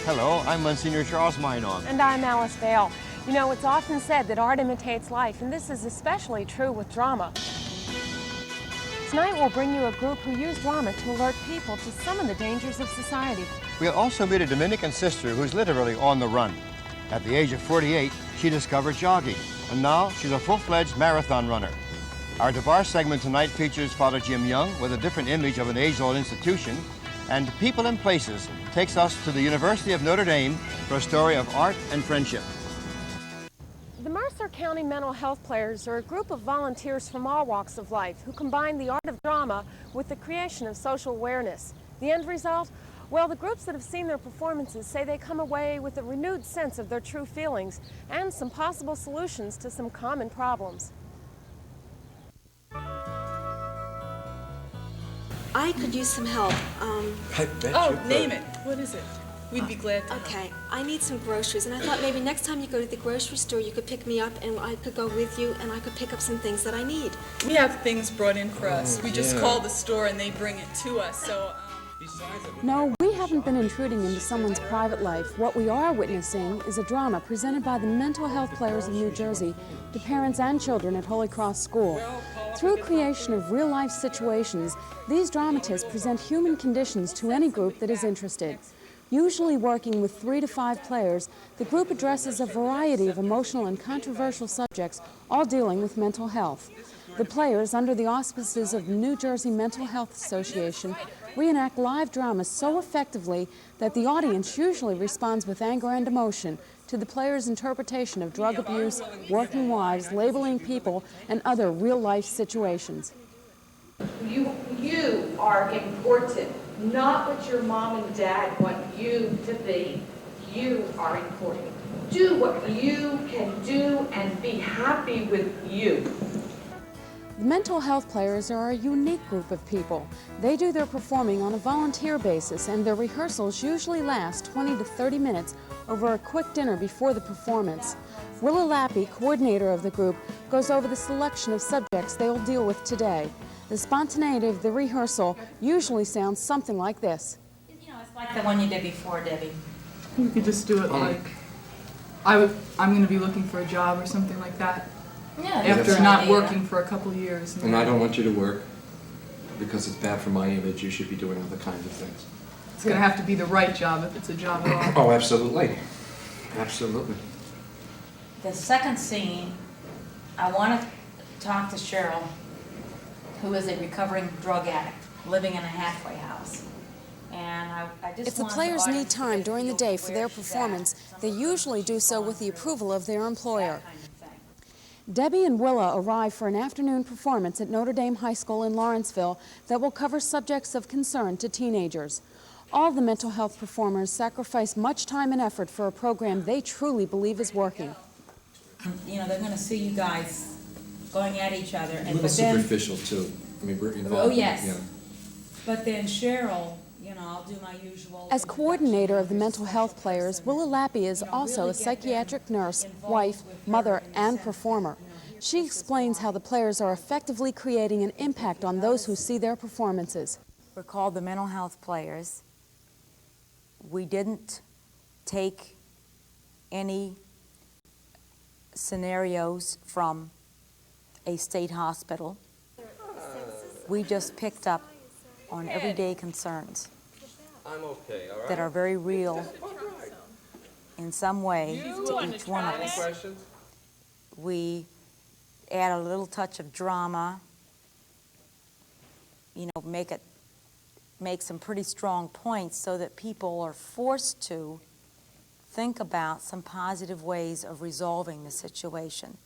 Hello, I'm Monsignor Charles Minon. And I'm Alice Dale. You know, it's often said that art imitates life, and this is especially true with drama. Tonight we'll bring you a group who use drama to alert people to some of the dangers of society. We'll also meet a Dominican sister who's literally on the run. At the age of 48, she discovered jogging, and now she's a full-fledged marathon runner. Our DABAR segment tonight features Father Jim Young with a different image of an age-old institution, and People and Places takes us to the University of Notre Dame for a story of art and friendship. The Mercer County Mental Health Players are a group of volunteers from all walks of life who combine the art of drama with the creation of social awareness. The end result? Well, the groups that have seen their performances say they come away with a renewed sense of their true feelings and some possible solutions to some common problems. I could use some help. I bet you could. Name it. What is it? We'd be glad to. Okay, I need some groceries, and I thought maybe next time you go to the grocery store, you could pick me up, and I could go with you, and I could pick up some things that I need. We have things brought in for us. We just yeah. call the store and they bring it to us. So. No, we haven't been intruding into someone's private life. What we are witnessing is a drama presented by the Mental Health Players of New Jersey to parents and children at Holy Cross School. Through creation of real-life situations, these dramatists present human conditions to any group that is interested. Usually working with 3 to 5 players, the group addresses a variety of emotional and controversial subjects, all dealing with mental health. The players, under the auspices of the New Jersey Mental Health Association, reenact live dramas so effectively that the audience usually responds with anger and emotion to the players' interpretation of drug abuse, working wives, labeling people, and other real-life situations. You are important, not what your mom and dad want you to be. You are important. Do what you can do and be happy with you. The mental health players are a unique group of people. They do their performing on a volunteer basis, and their rehearsals usually last 20 to 30 minutes over a quick dinner before the performance. Willa Lappy, coordinator of the group, goes over the selection of subjects they will deal with today. The spontaneity of the rehearsal usually sounds something like this. You know, it's like the one you did before, Debbie. You could just do it like, I'm going to be looking for a job or something like that. Yeah, After not working for a couple of years. And I don't want you to work because it's bad for my image. You should be doing other kinds of things. It's going to have to be the right job if it's a job at all. Oh, absolutely. Absolutely. The second scene, I want to talk to Cheryl, who is a recovering drug addict living in a halfway house. And I just If the players need time during the day for their performance, they usually do so with the approval of their employer. Debbie and Willa arrive for an afternoon performance at Notre Dame High School in Lawrenceville that will cover subjects of concern to teenagers. All the mental health performers sacrifice much time and effort for a program they truly believe is working. You know, they're going to see you guys going at each other. A little superficial, too. I mean, we're involved. Oh, yes. Yeah. But then Cheryl, you know, I'll do my usual. As coordinator of the mental health players, Willa Lappy is also a psychiatric nurse, wife, mother, and performer. She explains how the players are effectively creating an impact on those who see their performances. We're called the Mental Health Players. We didn't take any scenarios from a state hospital. We just picked up on everyday concerns that are very real in some way to each one of us. We add a little touch of drama, you know, make some pretty strong points so that people are forced to think about some positive ways of resolving the situation.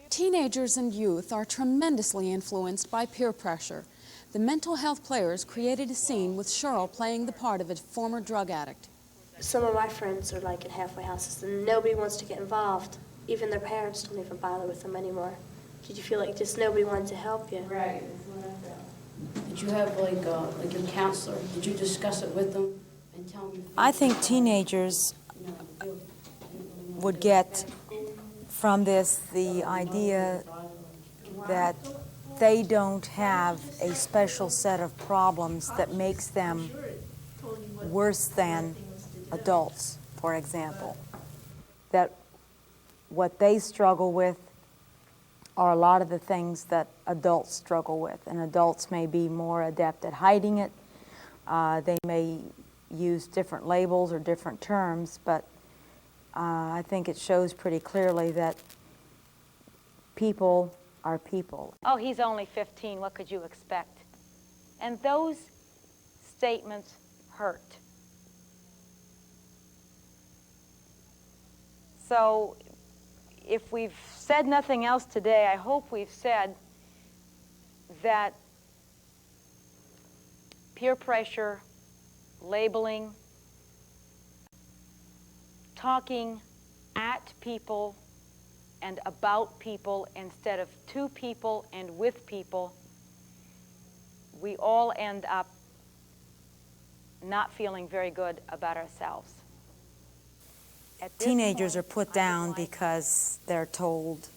Teenagers and youth are tremendously influenced by peer pressure. The mental health players created a scene with Cheryl playing the part of a former drug addict. Some of my friends are like in halfway houses, and nobody wants to get involved. Even their parents don't even bother with them anymore. Did you feel like just nobody wanted to help you? Right. Did you have like a counselor? Did you discuss it with them and tell them? I think teenagers would get from this the idea that they don't have a special set of problems that makes them worse than adults, for example, that what they struggle with are a lot of the things that adults struggle with, and adults may be more adept at hiding it. They may use different labels or different terms, but I think it shows pretty clearly that people are people. Oh, he's only 15, what could you expect? And those statements hurt. So if we've said nothing else today, I hope we've said that peer pressure, labeling, talking at people and about people instead of to people and with people, we all end up not feeling very good about ourselves. Teenagers are put down because they're told,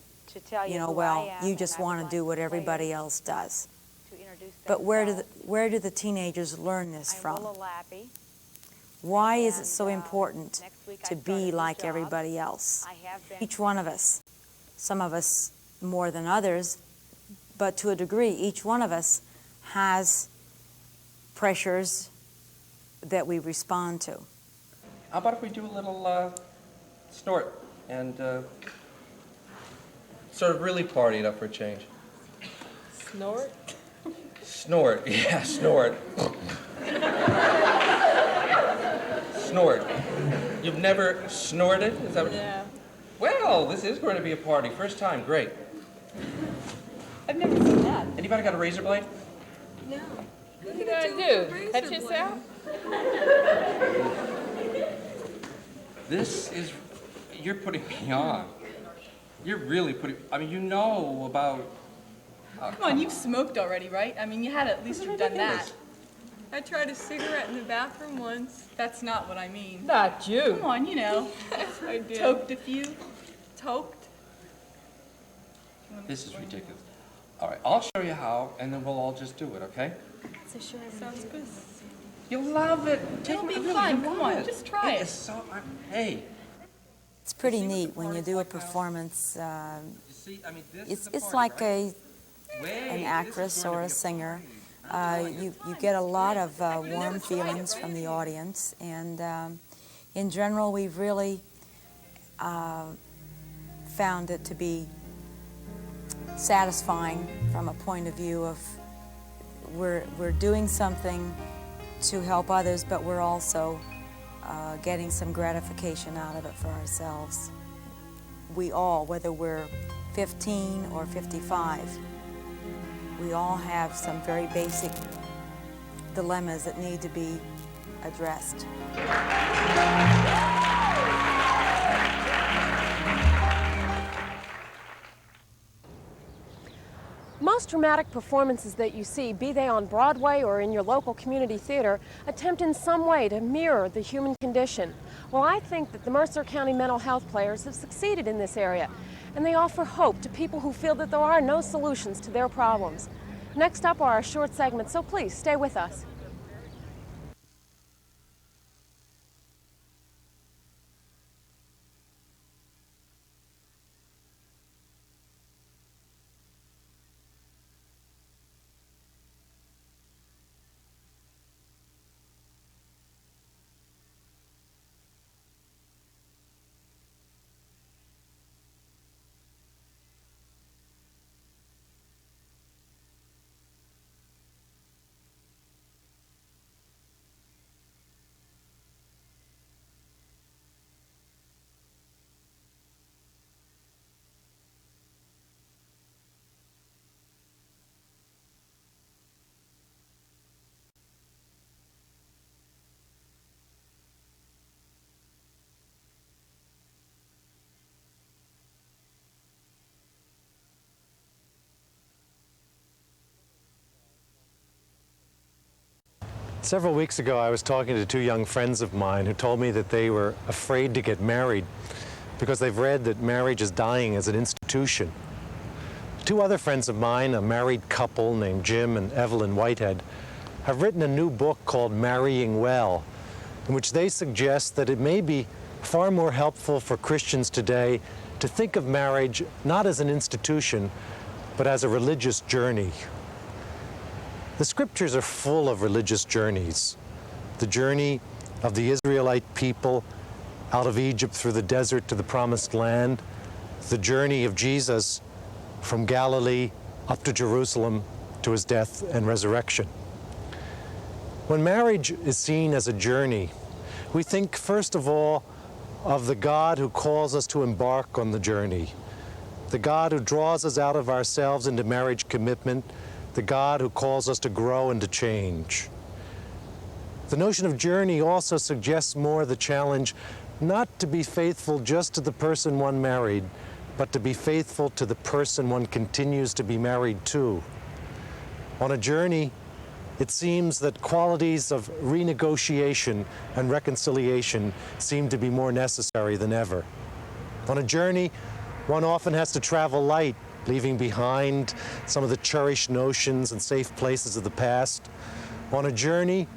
you know, well, you just want to do what everybody else does. But where do the teenagers learn this from? Why is it so important to be like everybody else? Each one of us, some of us more than others, but to a degree, each one of us has pressures that we respond to. How about if we do a little snort and sort of really party it up for a change? Snort? Snort, yeah, snort. Snort. You've never snorted? Is that what? Yeah. Well, this is going to be a party. First time, great. I've never seen that. Anybody got a razor blade? No. What are you gonna do? Cut yourself? This is, you're putting me on. You're really putting, I mean, you know about... Come on, you've smoked already, right? I mean, you had at least have done that. I tried a cigarette in the bathroom once. That's not what I mean. Not you. Come on, you know. I did. Toked a few. Toked? This is ridiculous. All right, I'll show you how, and then we'll all just do it, okay? Sounds good. You'll love it. It'll be fun. Come on, just try it. It's so, hey. It's pretty neat when you do a performance. It's like an actress or a singer. You get a lot of warm feelings from the audience, and in general, we've really found it to be satisfying from a point of view of we're doing something to help others, but we're also getting some gratification out of it for ourselves. We all, whether we're 15 or 55, we all have some very basic dilemmas that need to be addressed. Most dramatic performances that you see, be they on Broadway or in your local community theater, attempt in some way to mirror the human condition. Well, I think that the Mercer County mental health players have succeeded in this area, and they offer hope to people who feel that there are no solutions to their problems. Next up are our short segments, so please stay with us. Several weeks ago, I was talking to two young friends of mine who told me that they were afraid to get married because they've read that marriage is dying as an institution. Two other friends of mine, a married couple named Jim and Evelyn Whitehead, have written a new book called Marrying Well, in which they suggest that it may be far more helpful for Christians today to think of marriage not as an institution, but as a religious journey. The scriptures are full of religious journeys. The journey of the Israelite people out of Egypt through the desert to the Promised Land, the journey of Jesus from Galilee up to Jerusalem to his death and resurrection. When marriage is seen as a journey, we think first of all of the God who calls us to embark on the journey, the God who draws us out of ourselves into marriage commitment, the God who calls us to grow and to change. The notion of journey also suggests more the challenge not to be faithful just to the person one married, but to be faithful to the person one continues to be married to. On a journey, it seems that qualities of renegotiation and reconciliation seem to be more necessary than ever. On a journey, one often has to travel light, leaving behind some of the cherished notions and safe places of the past. On a journey,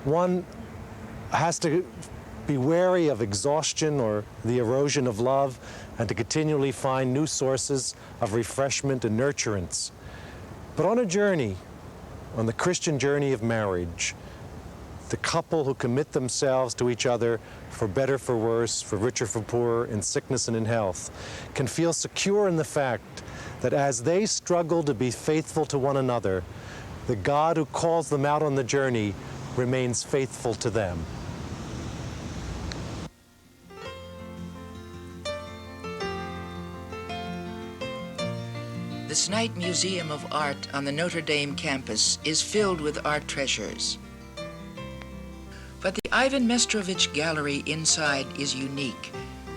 one has to be wary of exhaustion or the erosion of love, and to continually find new sources of refreshment and nurturance. But on a journey, on the Christian journey of marriage, the couple who commit themselves to each other for better, for worse, for richer, for poorer, in sickness and in health, can feel secure in the fact that as they struggle to be faithful to one another, the God who calls them out on the journey remains faithful to them. The Snite Museum of Art on the Notre Dame campus is filled with art treasures. But the Ivan Mestrovich Gallery inside is unique.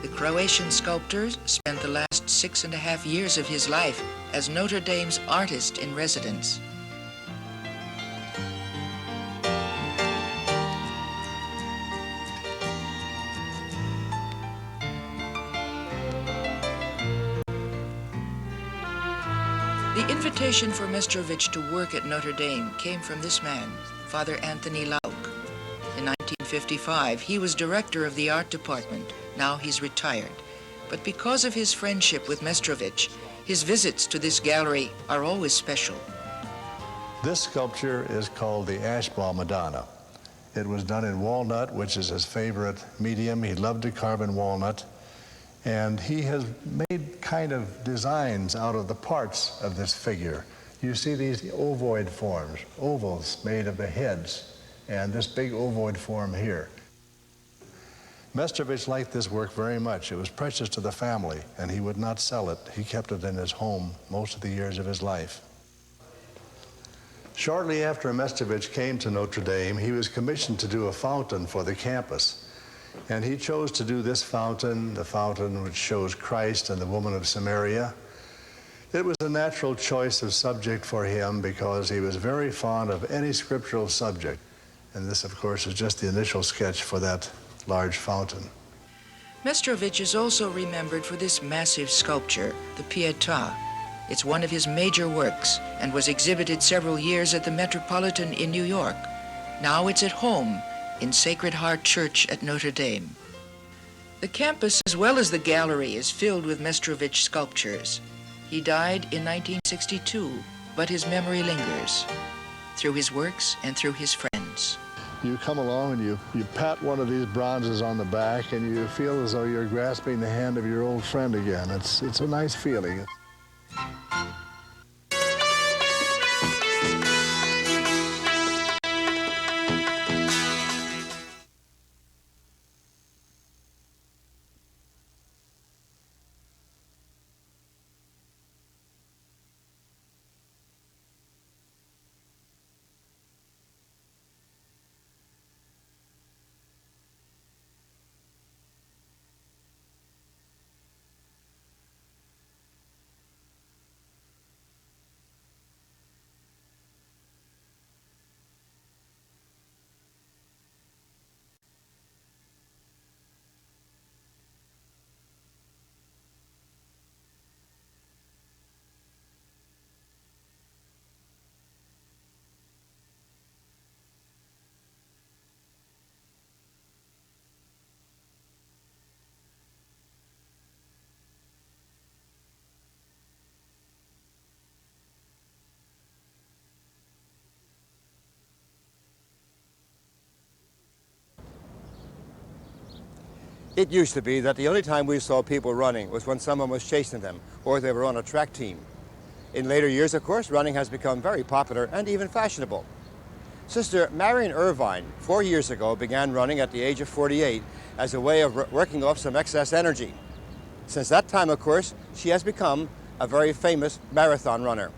The Croatian sculptor spent the last 6.5 years of his life as Notre Dame's artist in residence. The invitation for Mestrovich to work at Notre Dame came from this man, Father Anthony Lauk. In 1955, he was director of the art department. Now he's retired. But because of his friendship with Mestrovich, his visits to this gallery are always special. This sculpture is called the Ashball Madonna. It was done in walnut, which is his favorite medium. He loved to carve in walnut. And he has made kind of designs out of the parts of this figure. You see these ovoid forms, ovals made of the heads, and this big ovoid form here. Mestrovich liked this work very much. It was precious to the family, and he would not sell it. He kept it in his home most of the years of his life. Shortly after Mestrovich came to Notre Dame, he was commissioned to do a fountain for the campus. And he chose to do this fountain, the fountain which shows Christ and the woman of Samaria. It was a natural choice of subject for him because he was very fond of any scriptural subject. And this, of course, is just the initial sketch for that large fountain. Mestrovich is also remembered for this massive sculpture, the Pietà. It's one of his major works and was exhibited several years at the Metropolitan in New York. Now it's at home in Sacred Heart Church at Notre Dame. The campus, as well as the gallery, is filled with Mestrovich sculptures. He died in 1962, but his memory lingers through his works and through his friends. You come along and you pat one of these bronzes on the back and you feel as though you're grasping the hand of your old friend again. It's a nice feeling. It used to be that the only time we saw people running was when someone was chasing them or they were on a track team. In later years, of course, running has become very popular and even fashionable. Sister Marion Irvine, 4 years ago, began running at the age of 48 as a way of working off some excess energy. Since that time, of course, she has become a very famous marathon runner.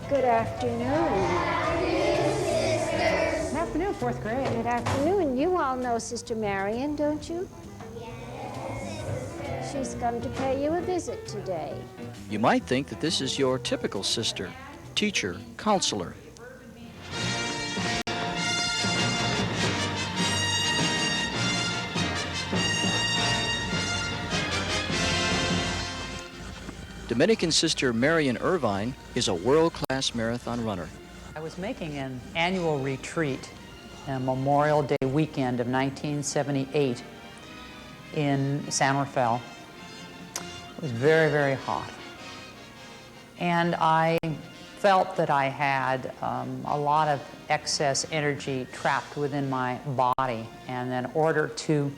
Good afternoon. Good afternoon, fourth grade. Good afternoon. You all know Sister Marion, don't you? Yes. She's come to pay you a visit today. You might think that this is your typical sister, teacher, counselor. Dominican Sister Marion Irvine is a world-class marathon runner. I was making an annual retreat on Memorial Day weekend of 1978 in San Rafael. It was very, very hot. And I felt that I had a lot of excess energy trapped within my body, and in order to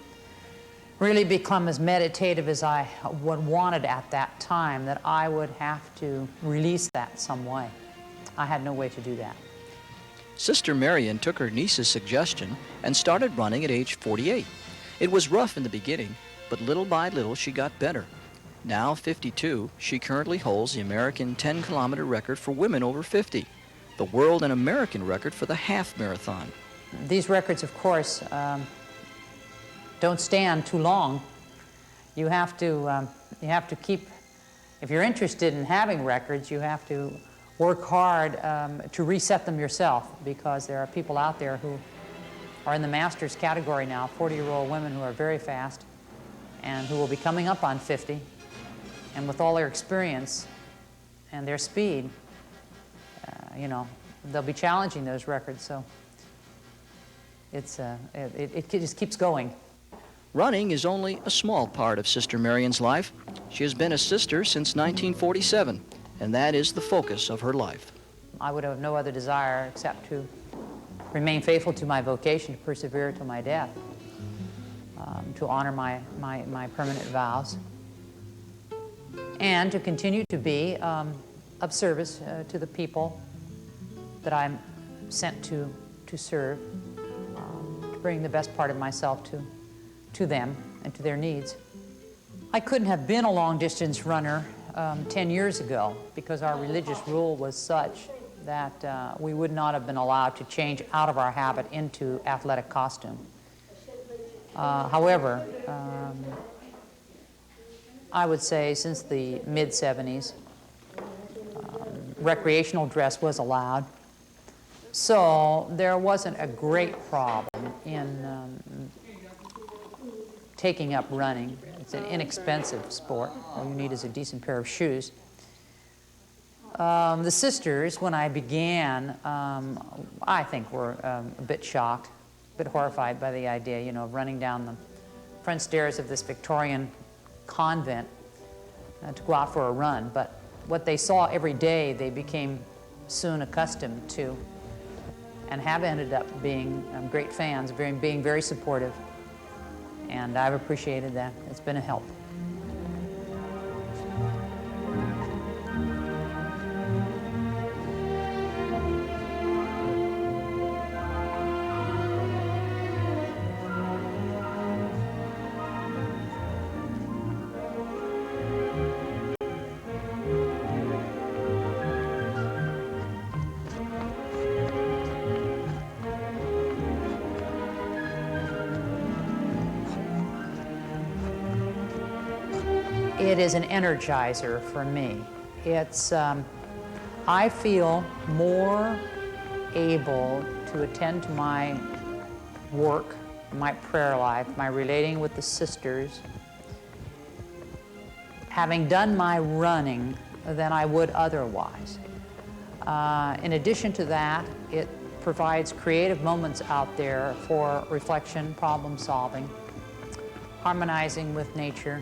really become as meditative as I wanted at that time, that I would have to release that some way. I had no way to do that. Sister Marion took her niece's suggestion and started running at age 48. It was rough in the beginning, but little by little she got better. Now 52, she currently holds the American 10-kilometer record for women over 50, the world and American record for the half marathon. These records, of course, don't stand too long. You have to keep, if you're interested in having records, you have to work hard to reset them yourself, because there are people out there who are in the masters category now, 40-year-old women who are very fast and who will be coming up on 50. And with all their experience and their speed, you know, they'll be challenging those records. So it just keeps going. Running is only a small part of Sister Marion's life. She has been a sister since 1947, and that is the focus of her life. I would have no other desire except to remain faithful to my vocation, to persevere till my death, to honor my permanent vows, and to continue to be of service to the people that I'm sent to serve, to bring the best part of myself to them and to their needs. I couldn't have been a long-distance runner 10 years ago, because our religious rule was such that we would not have been allowed to change out of our habit into athletic costume. However, I would say since the mid-70s, recreational dress was allowed, so there wasn't a great problem in taking up running. It's an inexpensive sport. All you need is a decent pair of shoes. The sisters, when I began, I think were a bit shocked, a bit horrified by the idea, you know, of running down the front stairs of this Victorian convent to go out for a run. But what they saw every day, they became soon accustomed to, and have ended up being great fans, being very supportive. And I've appreciated that. It's been a help. It is an energizer for me. It's, I feel more able to attend to my work, my prayer life, my relating with the sisters, having done my running than I would otherwise. In addition to that, it provides creative moments out there for reflection, problem solving, harmonizing with nature,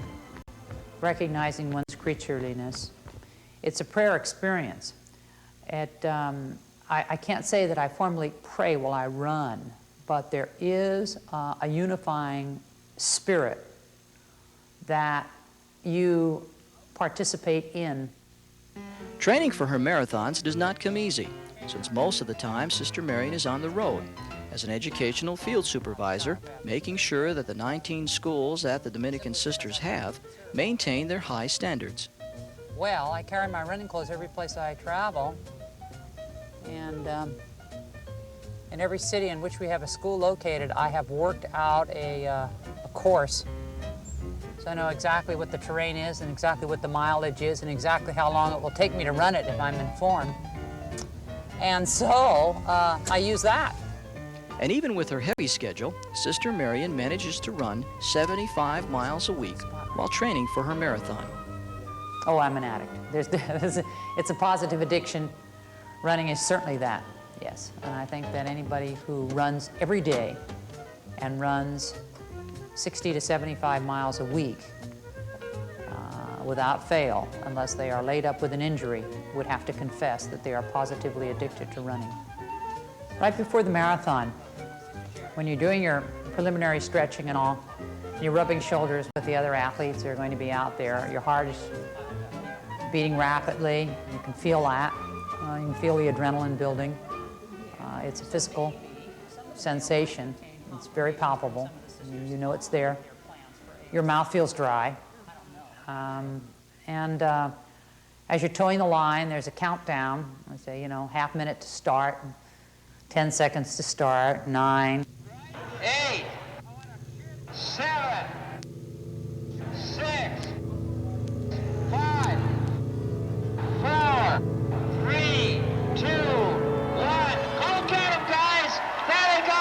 recognizing one's creatureliness. It's a prayer experience. I can't say that I formally pray while I run, but there is a unifying spirit that you participate in. Training for her marathons does not come easy, since most of the time Sister Marion is on the road as an educational field supervisor, making sure that the 19 schools that the Dominican Sisters have maintain their high standards. Well, I carry my running clothes every place I travel, and in every city in which we have a school located, I have worked out a course. So I know exactly what the terrain is and exactly what the mileage is and exactly how long it will take me to run it if I'm informed. And so I use that. And even with her heavy schedule, Sister Marion manages to run 75 miles a week while training for her marathon. Oh, I'm an addict. It's a positive addiction. Running is certainly that, yes. And I think that anybody who runs every day and runs 60 to 75 miles a week without fail, unless they are laid up with an injury, would have to confess that they are positively addicted to running. Right before the marathon, when you're doing your preliminary stretching and all, you're rubbing shoulders with the other athletes that are going to be out there, your heart is beating rapidly. You can feel that. You can feel the adrenaline building. It's a physical sensation. It's very palpable. You know it's there. Your mouth feels dry. As you're towing the line, there's a countdown. I say, half minute to start, 10 seconds to start, 9. 8, 7, 6, 5, 4, 3, 2, 1. Go get 'em, guys! There they go!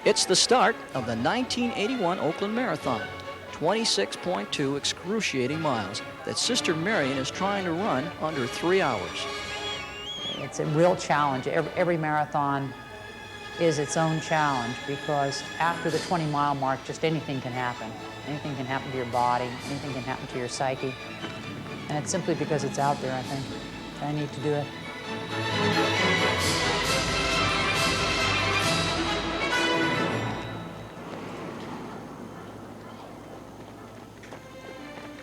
It's the start of the 1981 Oakland Marathon, 26.2 excruciating miles that Sister Marion is trying to run under 3 hours. It's a real challenge. Every marathon is its own challenge because after the 20-mile mark, just anything can happen. Anything can happen to your body, anything can happen to your psyche. And it's simply because it's out there, I think. I need to do it.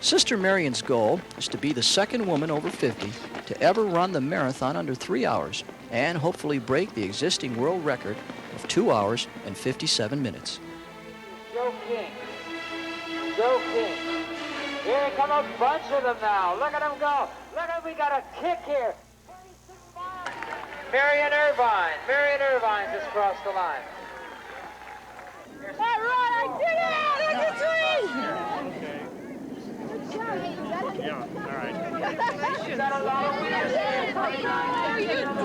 Sister Marion's goal is to be the second woman over 50 to ever run the marathon under 3 hours and hopefully break the existing world record of 2 hours and 57 minutes. Joe King. Joe King. Here come a bunch of them now. Look at them go. Look at, we got a kick here. Marion Irvine. Marion Irvine just crossed the line. All right, I did it! I did it! Yeah, all right. You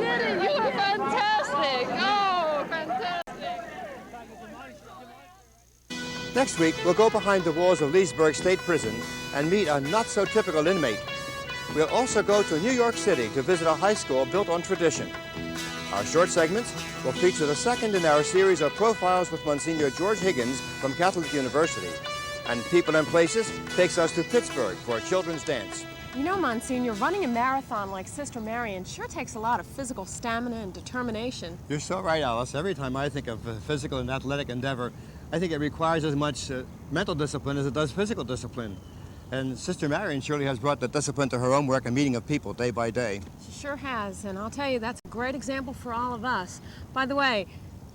did it! You were fantastic! Oh, fantastic! Next week, we'll go behind the walls of Leesburg State Prison and meet a not-so-typical inmate. We'll also go to New York City to visit a high school built on tradition. Our short segments will feature the second in our series of profiles with Monsignor George Higgins from Catholic University. And People and Places takes us to Pittsburgh for a children's dance. You know, Monsignor, running a marathon like Sister Marion sure takes a lot of physical stamina and determination. You're so right, Alice. Every time I think of physical and athletic endeavor, I think it requires as much mental discipline as it does physical discipline. And Sister Marion surely has brought the discipline to her own work and meeting of people day by day. She sure has, and I'll tell you, that's a great example for all of us. By the way,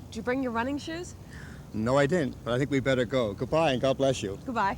did you bring your running shoes? No, I didn't, but I think we better go. Goodbye, and God bless you. Goodbye.